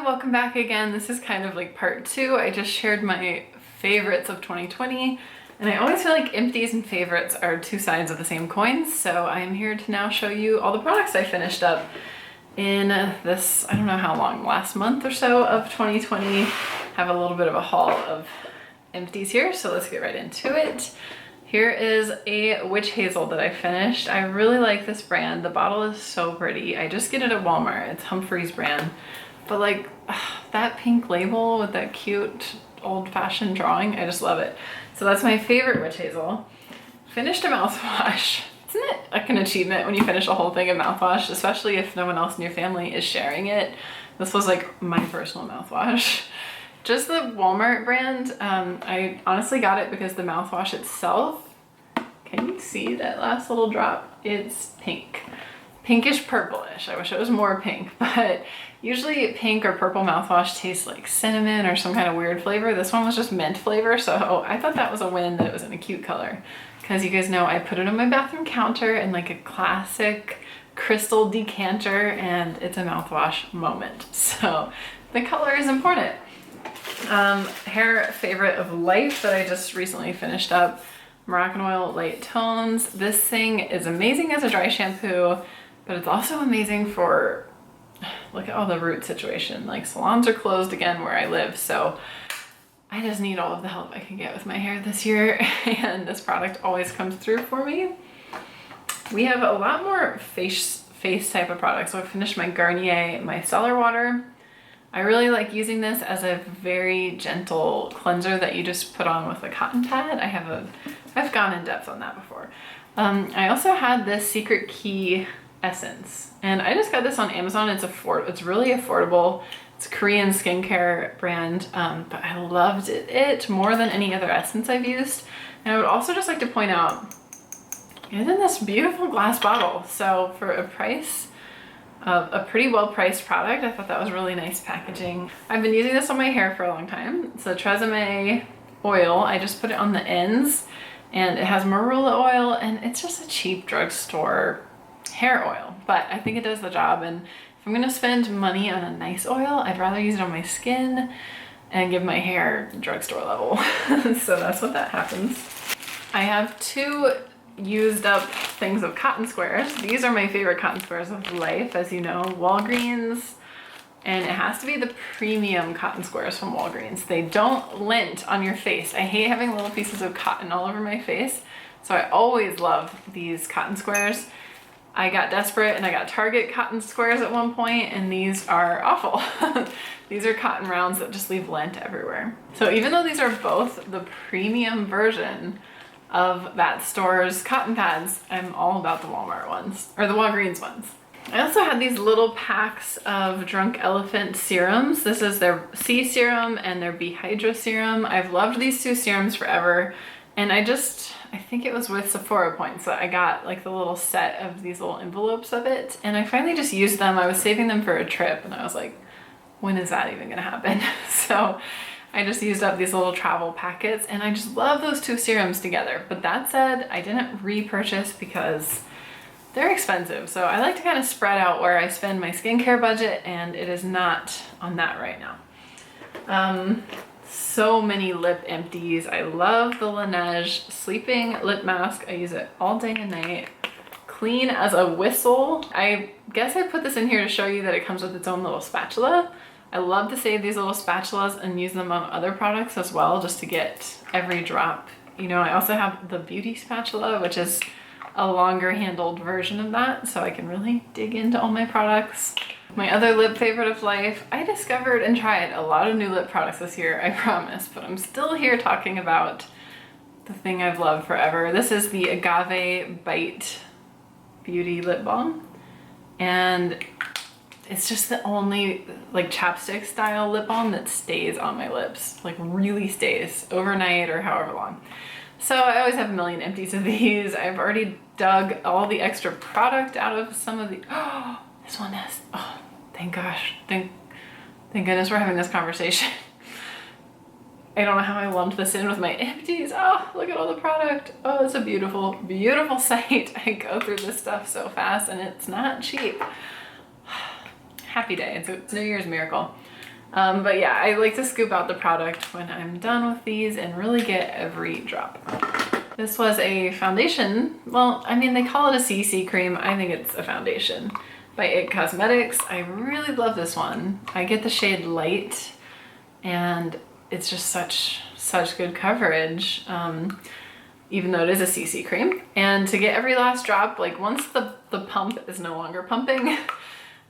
welcome back again. This is kind of like part two. I just shared my favorites of 2020, and I always feel like empties and favorites are two sides of the same coin. So I am here to now show you all the products I finished up in this, I don't know how long, last month or so of 2020. Have a little bit of a haul of empties here, so let's get right into it. Here is a witch hazel that I finished. I really like this brand. The bottle is so pretty. I just get it at Walmart. It's Humphrey's brand. But like that pink label with that cute old-fashioned drawing, I just love it. So that's my favorite witch hazel. Finished a mouthwash. Isn't it like an achievement when you finish a whole thing of mouthwash, especially if no one else in your family is sharing it? This was like my personal mouthwash. Just the Walmart brand. I honestly got it because the mouthwash itself, can you see that last little drop? It's pink. Pinkish purplish. I wish it was more pink, but usually pink or purple mouthwash tastes like cinnamon or some kind of weird flavor. This one was just mint flavor, so I thought that was a win that it was in a cute color. Because you guys know I put it on my bathroom counter in like a classic crystal decanter, and it's a mouthwash moment. So the color is important. Hair favorite of life that I just recently finished up, Moroccan Light Tones. This thing is amazing as a dry shampoo, but it's also amazing for, look at all the root situation. Like salons are closed again where I live, so I just need all of the help I can get with my hair this year, and this product always comes through for me. We have a lot more face type of products. So I finished my Garnier micellar water. I really like using this as a very gentle cleanser that you just put on with a cotton pad. I've gone in depth on that before. I also had this Secret Key essence, and I just got this on Amazon. It's really affordable. It's a Korean skincare brand, but I loved it more than any other essence I've used. And I would also just like to point out, it's in this beautiful glass bottle. So for a price of a pretty well-priced product, I thought that was really nice packaging. I've been using this on my hair for a long time. It's a Tresemme oil. I just put it on the ends, and it has marula oil, and it's just a cheap drugstore hair oil, but I think it does the job. And if I'm gonna spend money on a nice oil, I'd rather use it on my skin and give my hair drugstore level. So that's what that happens. I have two used up things of cotton squares. These are my favorite cotton squares of life, as you know, Walgreens, and it has to be the premium cotton squares from Walgreens. They don't lint on your face. I hate having little pieces of cotton all over my face, so I always love these cotton squares. I got desperate and I got Target cotton squares at one point, and these are awful. These are cotton rounds that just leave lint everywhere. So even though these are both the premium version of that store's cotton pads, I'm all about the Walmart ones, or the Walgreens ones. I also had these little packs of Drunk Elephant serums. This is their C serum and their B Hydro serum. I've loved these two serums forever, and I think it was with Sephora points that I got like the little set of these little envelopes of it, and I finally just used them. I was saving them for a trip, and I was like, when is that even gonna happen? So I just used up these little travel packets, and I just love those two serums together. But that said, I didn't repurchase because they're expensive. So I like to kind of spread out where I spend my skincare budget, and it is not on that right now. So many lip empties. I love the Laneige Sleeping Lip Mask. I use it all day and night. Clean as a whistle. I guess I put this in here to show you that it comes with its own little spatula. I love to save these little spatulas and use them on other products as well, just to get every drop. You know, I also have the beauty spatula, which is a longer handled version of that, so I can really dig into all my products. My other lip favorite of life, I discovered and tried a lot of new lip products this year, I promise, but I'm still here talking about the thing I've loved forever. This is the Agave Bite Beauty Lip Balm, and it's just the only like chapstick style lip balm that stays on my lips, like really stays overnight or however long. So I always have a million empties of these. I've already dug all the extra product out of some of the, oh, this one has, oh, thank gosh, thank goodness we're having this conversation. I don't know how I lumped this in with my empties. Oh, look at all the product. Oh, it's a beautiful, beautiful sight. I go through this stuff so fast, and it's not cheap. Happy day. It's New Year's miracle. But yeah, I like to scoop out the product when I'm done with these and really get every drop. This was a foundation. Well, I mean, they call it a CC cream. I think it's a foundation by IT Cosmetics. I really love this one. I get the shade Light, and it's just such good coverage, even though it is a CC cream. And to get every last drop, like once the pump is no longer pumping,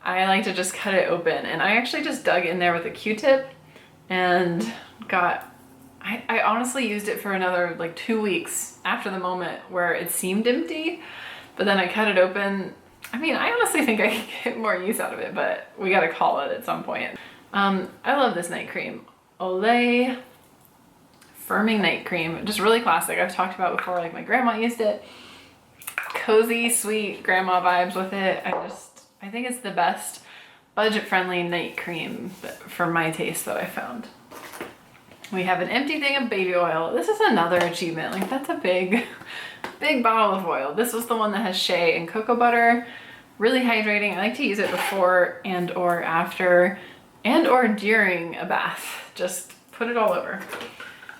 I like to just cut it open. And I actually just dug in there with a Q-tip and I honestly used it for another like 2 weeks after the moment where it seemed empty, but then I cut it open. I mean, I honestly think I can get more use out of it, but we gotta call it at some point. I love this night cream. Olay Firming Night Cream, just really classic. I've talked about before, like my grandma used it. Cozy, sweet grandma vibes with it. I think it's the best budget-friendly night cream for my taste that I found. We have an empty thing of baby oil. This is another achievement. Like that's a big bottle of oil. This was the one that has shea and cocoa butter. Really hydrating. I like to use it before and or after and or during a bath. Just put it all over.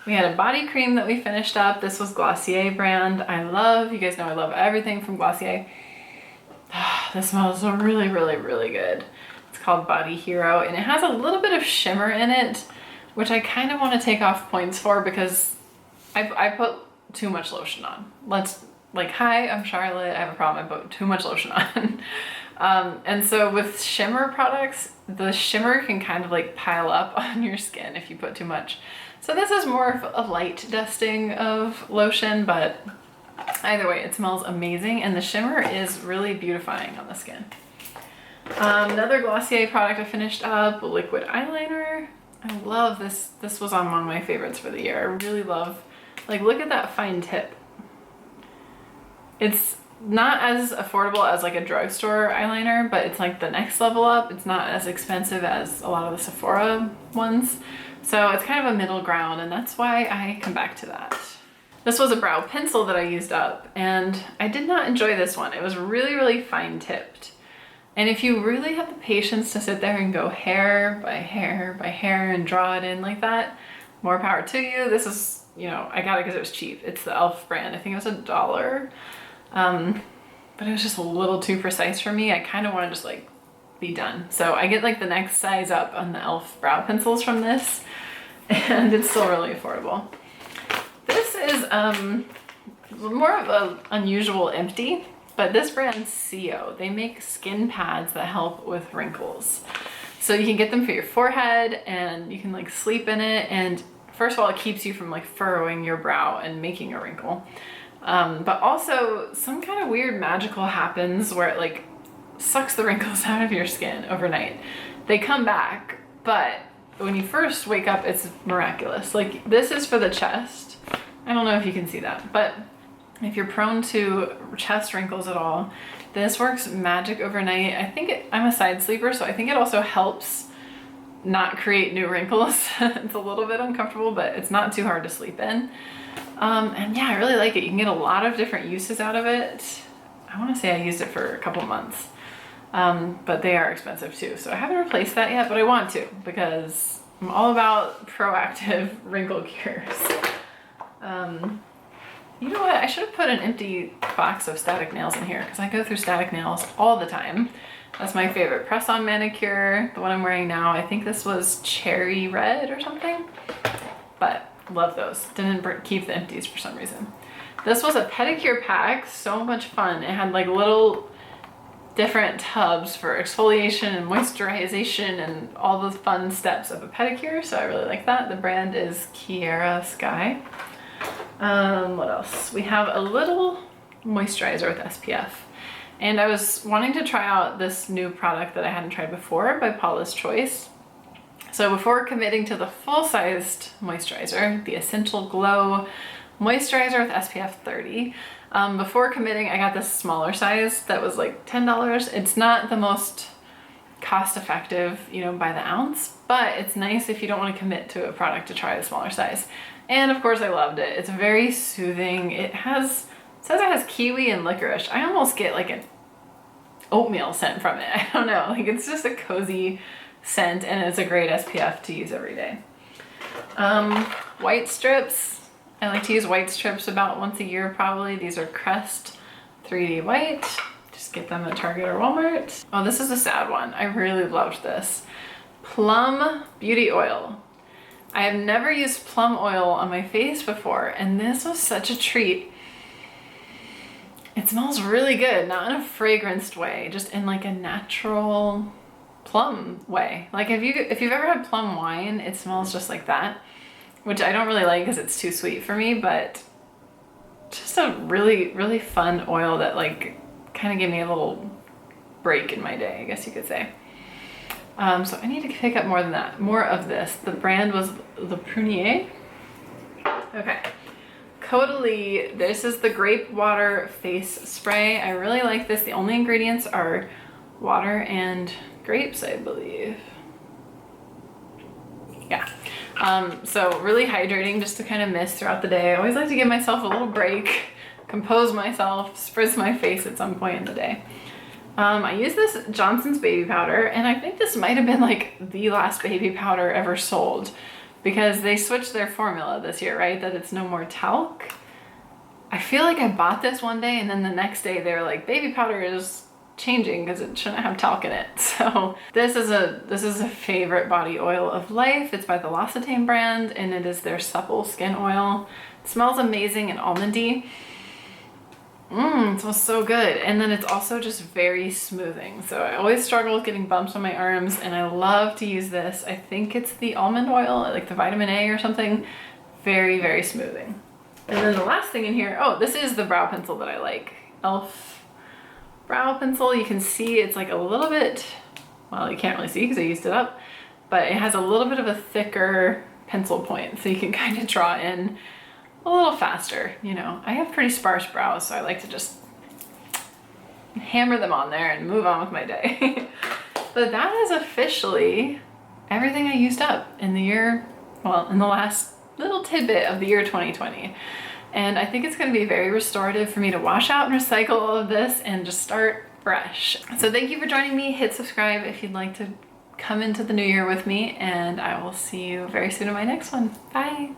We had a body cream that we finished up. This was Glossier brand. You guys know I love everything from Glossier. This smells really good. It's called Body Hero, and it has a little bit of shimmer in it, which I kind of want to take off points for because I put too much lotion on. Hi, I'm Charlotte. I have a problem. I put too much lotion on. And so with shimmer products, the shimmer can kind of like pile up on your skin if you put too much. So this is more of a light dusting of lotion, but either way, it smells amazing, and the shimmer is really beautifying on the skin. Another Glossier product I finished up, liquid eyeliner. I love this. This was on one of my favorites for the year. I really love, like, look at that fine tip. It's not as affordable as like a drugstore eyeliner, but it's like the next level up. It's not as expensive as a lot of the Sephora ones. So it's kind of a middle ground, and that's why I come back to that. This was a brow pencil that I used up, and I did not enjoy this one. It was really fine tipped. And if you really have the patience to sit there and go hair by hair by hair and draw it in like that, more power to you. This is, I got it because it was cheap. It's the e.l.f. brand. I think it was $1. But it was just a little too precise for me. I kind of want to just like be done. So I get like the next size up on the e.l.f. brow pencils from this, and it's still really affordable. This is more of an unusual empty, but this brand CO, they make skin pads that help with wrinkles. So you can get them for your forehead, and you can like sleep in it, and first of all, it keeps you from like furrowing your brow and making a wrinkle. But also some kind of weird magical happens where it like sucks the wrinkles out of your skin overnight. They come back, but when you first wake up, it's miraculous. Like this is for the chest. I don't know if you can see that, but if you're prone to chest wrinkles at all, this works magic overnight. I'm a side sleeper, so I think it also helps not create new wrinkles. It's a little bit uncomfortable, but it's not too hard to sleep in. And yeah, I really like it. You can get a lot of different uses out of it. I want to say I used it for a couple months, but they are expensive too. So I haven't replaced that yet, but I want to because I'm all about proactive wrinkle cures. You know what? I should have put an empty box of static nails in here because I go through static nails all the time. That's my favorite press-on manicure, the one I'm wearing now. I think this was cherry red or something, but love those. Didn't keep the empties for some reason. This was a pedicure pack, so much fun. It had like little different tubs for exfoliation and moisturization and all the fun steps of a pedicure, so I really like that. The brand is Kiara Sky. What else? We have a little moisturizer with SPF. And I was wanting to try out this new product that I hadn't tried before by Paula's Choice. So before committing to the full-sized moisturizer, the Essential Glow Moisturizer with SPF 30, before committing, I got this smaller size that was like $10. It's not the most cost-effective, by the ounce, but it's nice if you don't want to commit to a product to try the smaller size. And of course I loved it. It's very soothing. It says it has kiwi and licorice. I almost get like an oatmeal scent from it. I don't know, like it's just a cozy, scent, and it's a great SPF to use every day. White strips. I like to use white strips about once a year probably. These are Crest 3D White. Just get them at Target or Walmart. Oh, this is a sad one. I really loved this. Plum Beauty Oil. I have never used plum oil on my face before, and this was such a treat. It smells really good, not in a fragranced way, just in like a natural plum way. Like if you've ever had plum wine, it smells just like that, which I don't really like because it's too sweet for me, but just a really, really fun oil that like kind of gave me a little break in my day, I guess you could say. So I need to pick up more than that, more of this. The brand was Le Prunier. Okay. Caudalie, this is the grape water face spray. I really like this. The only ingredients are water and grapes, I believe. Yeah. So really hydrating, just to kind of mist throughout the day. I always like to give myself a little break, compose myself, spritz my face at some point in the day. I use this Johnson's baby powder, and I think this might have been like the last baby powder ever sold, because they switched their formula this year, right? That it's no more talc. I feel like I bought this one day and then the next day they were like, baby powder is changing because it shouldn't have talc in it. So this is a favorite body oil of life. It's by the L'Occitane brand, and it is their supple skin oil. It smells amazing and almondy. It smells so good. And then it's also just very smoothing. So I always struggle with getting bumps on my arms, and I love to use this. I think it's the almond oil, like the vitamin A or something. Very, very smoothing. And then the last thing in here, oh, this is the brow pencil that I like. e.l.f. brow pencil. You can see it's like a little bit, well, you can't really see because I used it up, but it has a little bit of a thicker pencil point, so you can kind of draw in a little faster. You know, I have pretty sparse brows, so I like to just hammer them on there and move on with my day. But that is officially everything I used up in the year, well, in the last little tidbit of the year 2020. And I think it's going to be very restorative for me to wash out and recycle all of this and just start fresh. So thank you for joining me. Hit subscribe if you'd like to come into the new year with me, and I will see you very soon in my next one. Bye.